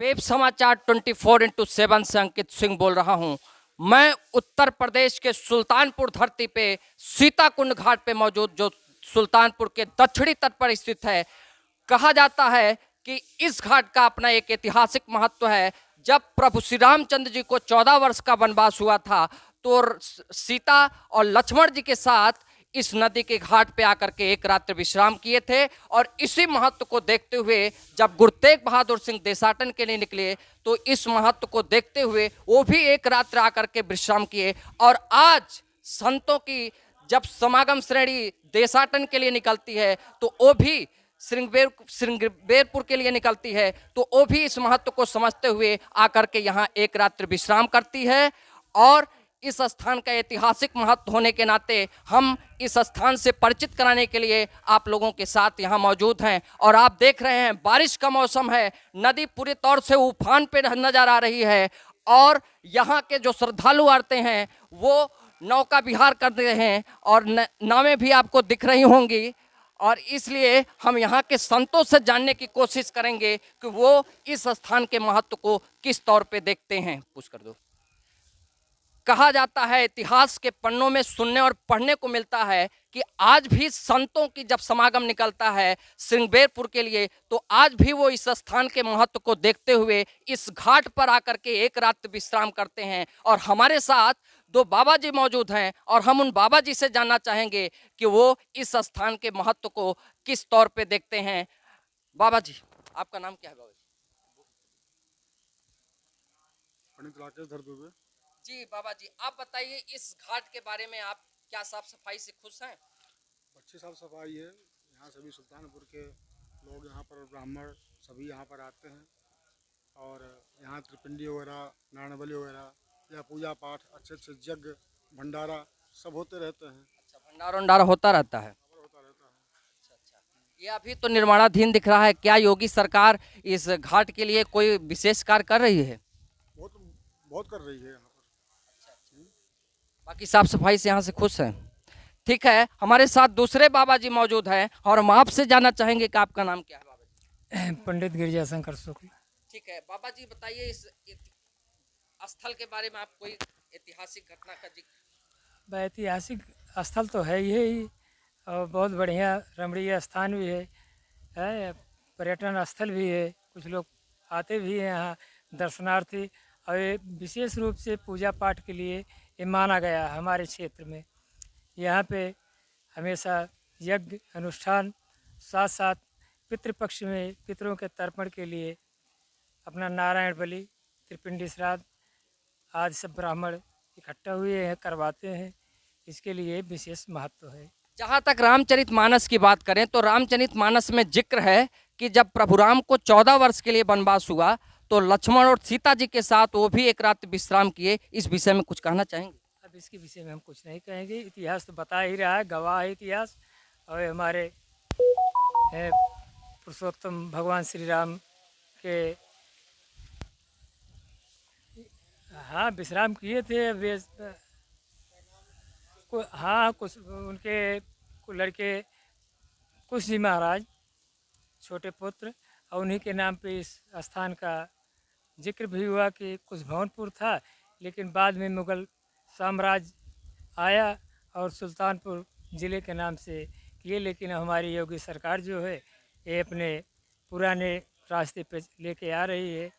Web समाचार 24x7 से अंकित सिंह बोल रहा हूं। मैं उत्तर प्रदेश के सुल्तानपुर धरती पे सीताकुंड घाट पे मौजूद, जो सुल्तानपुर के दक्षिणी तट पर स्थित है। कहा जाता है कि इस घाट का अपना एक ऐतिहासिक महत्व है। जब प्रभु श्री रामचंद्र जी को 14 वर्ष का वनवास हुआ था, तो सीता और लक्ष्मण जी के साथ इस नदी के घाट पे आकर के एक रात्रि विश्राम किए थे। और इसी महत्व को देखते हुए जब गुरु तेग बहादुर सिंह देशाटन के लिए निकले, तो इस महत्व को देखते हुए वो भी एक रात्रि आकर के विश्राम किए। और आज संतों की जब समागम श्रेणी देशाटन के लिए निकलती है, तो वो भी श्रृंगेरपुर के लिए निकलती है, तो वो भी इस महत्व को समझते हुए आकर के यहाँ एक रात्रि विश्राम करती है। और इस स्थान का ऐतिहासिक महत्व होने के नाते हम इस स्थान से परिचित कराने के लिए आप लोगों के साथ यहाँ मौजूद हैं। और आप देख रहे हैं बारिश का मौसम है, नदी पूरी तौर से उफान पे नजर आ रही है। और यहाँ के जो श्रद्धालु आते हैं वो नौका विहार कर रहे हैं, और नावें भी आपको दिख रही होंगी। और इसलिए हम यहाँ के संतों से जानने की कोशिश करेंगे कि वो इस स्थान के महत्व को किस तौर पे देखते हैं। पूछ कर दो। कहा जाता है, इतिहास के पन्नों में सुनने और पढ़ने को मिलता है कि आज भी संतों की जब समागम निकलता है श्रृंगेरपुर के लिए, तो आज भी वो इस स्थान के महत्व को देखते हुए इस घाट पर आकर के एक रात विश्राम करते हैं। और हमारे साथ दो बाबा जी मौजूद हैं, और हम उन बाबा जी से जानना चाहेंगे कि वो इस स्थान के महत्व को किस तौर पे देखते हैं। बाबा जी, आपका नाम क्या है? बाबा पंडित जी, बाबा जी आप बताइए, इस घाट के बारे में आप क्या साफ सफाई से खुश हैं? अच्छी साफ सफाई है। यहाँ सभी सुल्तानपुर के लोग, यहाँ पर ब्राह्मण सभी यहाँ पर आते हैं, और यहाँ त्रिपिंडी वगैरह, नारायण बलि वगैरह या पूजा पाठ, अच्छे अच्छे यज्ञ भंडारा सब होते रहते हैं। अच्छा, भंडारा उंडारा होता रहता है। बराबर होता रहता है। अच्छा अच्छा। ये अभी तो निर्माणाधीन दिख रहा है, क्या योगी सरकार इस घाट के लिए कोई विशेष कार्य कर रही है? बहुत बहुत कर रही है यहाँ पर। अच्छा अच्छा। बाकी साफ सफाई से यहाँ से खुश हैं? ठीक है, हमारे साथ दूसरे बाबा जी मौजूद हैं, और हम आपसे जानना चाहेंगे कि आपका नाम क्या है बाबा जी? पंडित गिरिजाशंकर शुक्ल। ठीक है बाबा जी, बताइए इस स्थल के बारे में आप कोई ऐतिहासिक घटना का जिक्र। ऐतिहासिक स्थल तो है ही, और बहुत बढ़िया रमणीय स्थान भी है, पर्यटन स्थल भी है। कुछ लोग आते भी हैं यहाँ दर्शनार्थी, और ये विशेष रूप से पूजा पाठ के लिए ये माना गया है हमारे क्षेत्र में। यहाँ पे हमेशा यज्ञ अनुष्ठान, साथ साथ पितृपक्ष में पितरों के तर्पण के लिए अपना नारायण बलि, त्रिपिंडी श्राद्ध आदि सब ब्राह्मण इकट्ठा हुए हैं, करवाते हैं। इसके लिए विशेष महत्व है। जहाँ तक रामचरितमानस की बात करें, तो रामचरितमानस में जिक्र है कि जब प्रभु राम को 14 वर्ष के लिए वनवास हुआ, तो लक्ष्मण और सीता जी के साथ वो भी एक रात विश्राम किए। इस विषय में कुछ कहना चाहेंगे? अब इसके विषय में हम कुछ नहीं कहेंगे, इतिहास तो बता ही रहा है, गवाह है इतिहास। और हमारे पुरुषोत्तम भगवान श्री राम के हाँ विश्राम किए थे। वे हाँ कुछ उनके लड़के कुश जी महाराज छोटे पुत्र, और उन्हीं के नाम पे इस स्थान का जिक्र भी हुआ कि कुछ भवनपुर था, लेकिन बाद में मुग़ल साम्राज्य आया और सुल्तानपुर ज़िले के नाम से किए। लेकिन हमारी योगी सरकार जो है ये अपने पुराने रास्ते पे लेके आ रही है,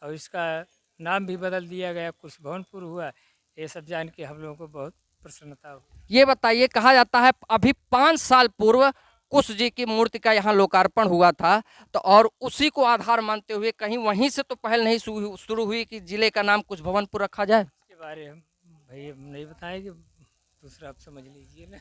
और इसका नाम भी बदल दिया गया, कुछ भवनपुर हुआ। ये सब जान के हम लोगों को बहुत प्रसन्नता हुई। ये बताइए, कहा जाता है अभी 5 साल पूर्व कुश जी की मूर्ति का यहाँ लोकार्पण हुआ था, तो और उसी को आधार मानते हुए कहीं वहीं से तो पहल नहीं शुरू हुई कि जिले का नाम कुछ भवनपुर रखा जाए? इसके बारे में भाई हम नहीं बताएंगे, दूसरा आप समझ लीजिए ना।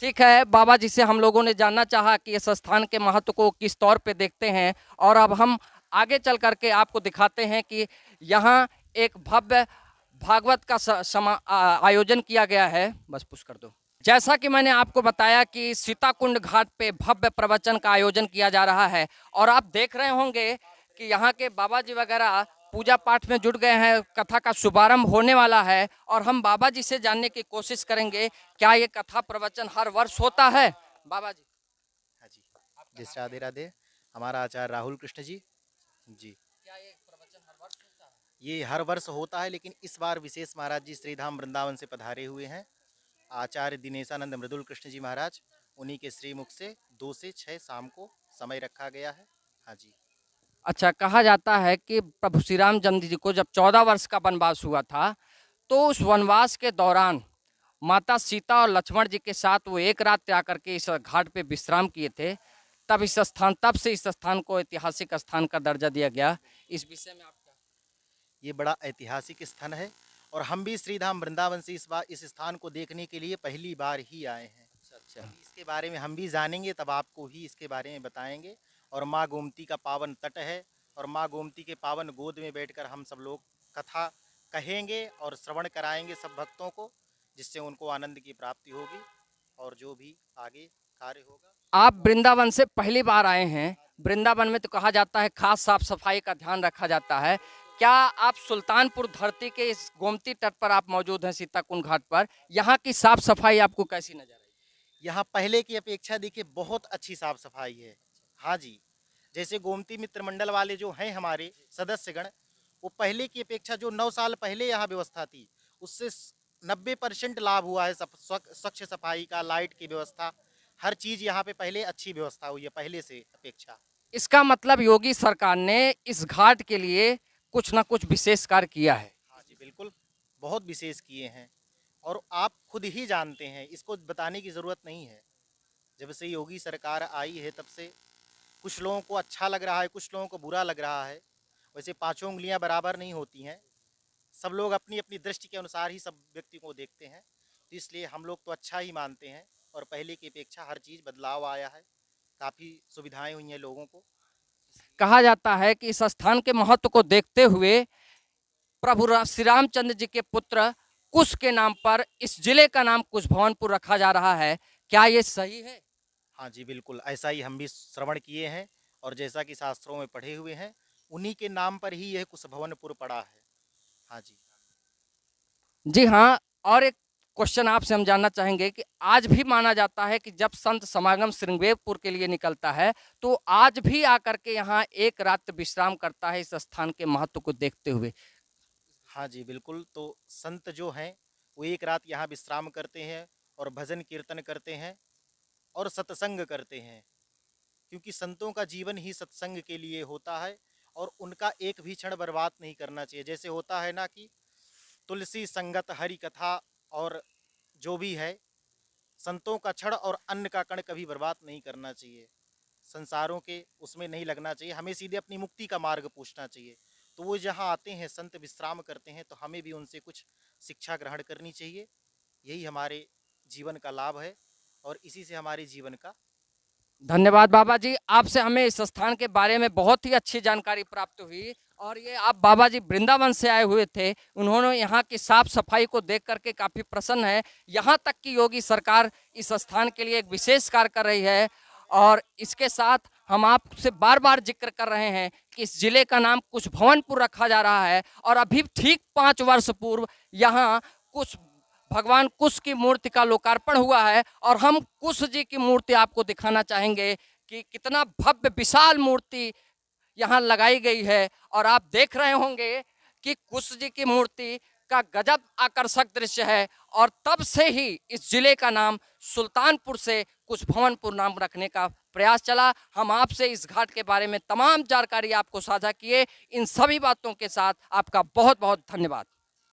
ठीक है, बाबा जी से हम लोगों ने जानना चाहा कि इस स्थान के महत्व को किस तौर पे देखते हैं। और अब हम आगे चल करके आपको दिखाते हैं कि यहाँ एक भव्य भागवत का आयोजन किया गया है। बस पुश कर दो। जैसा कि मैंने आपको बताया कि सीताकुंड घाट पे भव्य प्रवचन का आयोजन किया जा रहा है, और आप देख रहे होंगे कि यहाँ के बाबा जी वगैरह पूजा पाठ में जुट गए हैं। कथा का शुभारंभ होने वाला है, और हम बाबा जी से जानने की कोशिश करेंगे क्या ये कथा प्रवचन हर वर्ष होता है। बाबा जी। हाँ जी, जिस राधे राधे। हमारा आचार्य राहुल कृष्ण जी। जी क्या ये प्रवचन हर वर्ष होता है? ये हर वर्ष होता है, लेकिन इस बार विशेष महाराज जी श्रीधाम वृंदावन से पधारे हुए हैं। आचार्य दिनेशानंद मृदुल कृष्ण जी महाराज, उन्हीं के श्रीमुख से 2 से 6 शाम को समय रखा गया है। हाँ जी। अच्छा, कहा जाता है कि प्रभु श्री रामचंद्र जी को जब 14 वर्ष का वनवास हुआ था, तो उस वनवास के दौरान माता सीता और लक्ष्मण जी के साथ वो एक रात त्याग करके इस घाट पे विश्राम किए थे। तब से इस स्थान को ऐतिहासिक स्थान का दर्जा दिया गया। इस विषय में आपका? ये बड़ा ऐतिहासिक स्थान है और हम भी श्रीधाम वृंदावन से इस स्थान को देखने के लिए पहली बार ही आए हैं। अच्छा। इसके बारे में हम भी जानेंगे, तब आपको ही इसके बारे में बताएंगे। और माँ गोमती का पावन तट है और माँ गोमती के पावन गोद में बैठकर हम सब लोग कथा कहेंगे और श्रवण कराएंगे सब भक्तों को, जिससे उनको आनंद की प्राप्ति होगी और जो भी आगे कार्य होगा। आप वृंदावन से पहली बार आए हैं। वृंदावन में तो कहा जाता है खास साफ सफाई का ध्यान रखा जाता है। क्या आप सुल्तानपुर धरती के इस गोमती तट पर आप मौजूद हैं, सीताकुंड घाट पर, यहाँ की साफ सफाई आपको कैसी नजर आई? यहाँ पहले की अपेक्षा देखिए बहुत अच्छी साफ सफाई है। हाँ जी, जैसे गोमती मित्र मंडल वाले जो हैं हमारे सदस्यगण, वो पहले की अपेक्षा जो 9 साल पहले यहाँ व्यवस्था थी उससे 90% लाभ हुआ है। स्वच्छ सफाई का, लाइट की व्यवस्था, हर चीज़ यहाँ पे पहले अच्छी व्यवस्था हुई है पहले से अपेक्षा। इसका मतलब योगी सरकार ने इस घाट के लिए कुछ ना कुछ विशेष कार्य किया है। हाँ जी बिल्कुल, बहुत विशेष किए हैं और आप खुद ही जानते हैं, इसको बताने की ज़रूरत नहीं है। जब से योगी सरकार आई है तब से कुछ लोगों को अच्छा लग रहा है, कुछ लोगों को बुरा लग रहा है। वैसे 5 उंगलियां बराबर नहीं होती हैं, सब लोग अपनी अपनी दृष्टि के अनुसार ही सब व्यक्ति को देखते हैं। तो इसलिए हम लोग तो अच्छा ही मानते हैं और पहले की अपेक्षा हर चीज़ बदलाव आया है, काफ़ी सुविधाएं हुई हैं लोगों को। कहा जाता है कि इस स्थान के महत्व को देखते हुए प्रभु श्री रामचंद्र जी के पुत्र कुश के नाम पर इस जिले का नाम कुश भवनपुर रखा जा रहा है। क्या ये सही है? हाँ जी बिल्कुल, ऐसा ही हम भी श्रवण किए हैं और जैसा कि शास्त्रों में पढ़े हुए हैं, उन्हीं के नाम पर ही यह कुश भवनपुर पड़ा है। हाँ जी। जी हाँ, और एक क्वेश्चन आपसे हम जानना चाहेंगे कि आज भी माना जाता है कि जब संत समागम श्रृंगेरपुर के लिए निकलता है तो आज भी आकर के यहाँ एक रात विश्राम करता है इस स्थान के महत्व को देखते हुए। हाँ जी बिल्कुल, तो संत जो हैं वो एक रात यहाँ विश्राम करते हैं और भजन कीर्तन करते हैं और सत्संग करते हैं, क्योंकि संतों का जीवन ही सत्संग के लिए होता है और उनका एक भी क्षण बर्बाद नहीं करना चाहिए। जैसे होता है ना कि तुलसी संगत हरि कथा, और जो भी है संतों का क्षण और अन्न का कण कभी बर्बाद नहीं करना चाहिए, संसारों के उसमें नहीं लगना चाहिए, हमें सीधे अपनी मुक्ति का मार्ग पूछना चाहिए। तो वो जहाँ आते हैं संत विश्राम करते हैं, तो हमें भी उनसे कुछ शिक्षा ग्रहण करनी चाहिए। यही हमारे जीवन का लाभ है और इसी से हमारे जीवन का। धन्यवाद बाबा जी, आपसे हमें इस स्थान के बारे में बहुत ही अच्छी जानकारी प्राप्त हुई। और ये आप बाबा जी वृंदावन से आए हुए थे, उन्होंने यहाँ की साफ सफाई को देख करके काफ़ी प्रसन्न है। यहाँ तक कि योगी सरकार इस स्थान के लिए एक विशेष कार्य कर रही है। और इसके साथ हम आपसे बार बार जिक्र कर रहे हैं कि इस जिले का नाम कुश भवनपुर रखा जा रहा है और अभी ठीक 5 वर्ष पूर्व यहाँ कुछ भगवान कुश की मूर्ति का लोकार्पण हुआ है। और हम कुश जी की मूर्ति आपको दिखाना चाहेंगे कि कितना भव्य विशाल मूर्ति यहाँ लगाई गई है। और आप देख रहे होंगे कि कुश जी की मूर्ति का गजब आकर्षक दृश्य है। और तब से ही इस जिले का नाम सुल्तानपुर से कुश भवनपुर नाम रखने का प्रयास चला। हम आपसे इस घाट के बारे में तमाम जानकारी आपको साझा किए। इन सभी बातों के साथ आपका बहुत बहुत धन्यवाद।